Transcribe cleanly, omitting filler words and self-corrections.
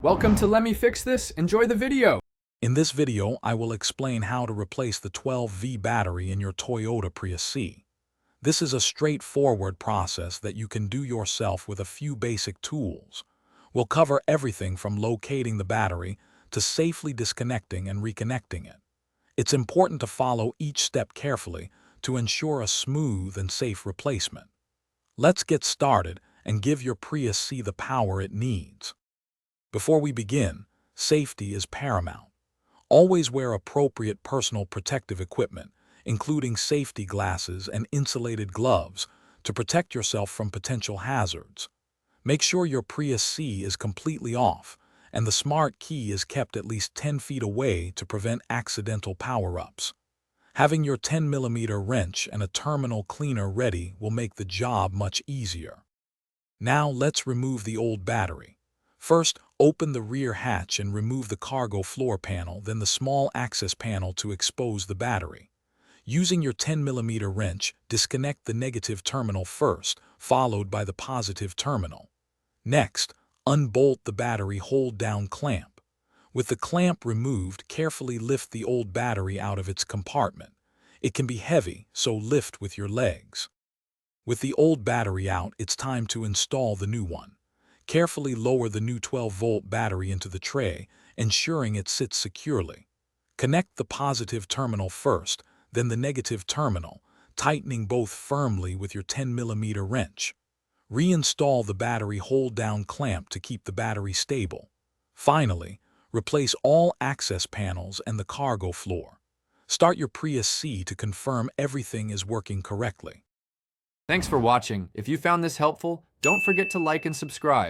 Welcome to Let Me Fix This. Enjoy the video. In this video, I will explain how to replace the 12V battery in your Toyota Prius C. This is a straightforward process that you can do yourself with a few basic tools. We'll cover everything from locating the battery to safely disconnecting and reconnecting it. It's important to follow each step carefully to ensure a smooth and safe replacement. Let's get started and give your Prius C the power it needs. Before we begin, safety is paramount. Always wear appropriate personal protective equipment, including safety glasses and insulated gloves, to protect yourself from potential hazards. Make sure your Prius C is completely off, and the smart key is kept at least 10 feet away to prevent accidental power-ups. Having your 10mm wrench and a terminal cleaner ready will make the job much easier. Now let's remove the old battery. First, open the rear hatch and remove the cargo floor panel, then the small access panel to expose the battery. Using your 10mm wrench, disconnect the negative terminal first, followed by the positive terminal. Next, unbolt the battery hold-down clamp. With the clamp removed, carefully lift the old battery out of its compartment. It can be heavy, so lift with your legs. With the old battery out, it's time to install the new one. Carefully lower the new 12-volt battery into the tray, ensuring it sits securely. Connect the positive terminal first, then the negative terminal, tightening both firmly with your 10mm wrench. Reinstall the battery hold-down clamp to keep the battery stable. Finally, replace all access panels and the cargo floor. Start your Prius C to confirm everything is working correctly. Thanks for watching. If you found this helpful, don't forget to like and subscribe.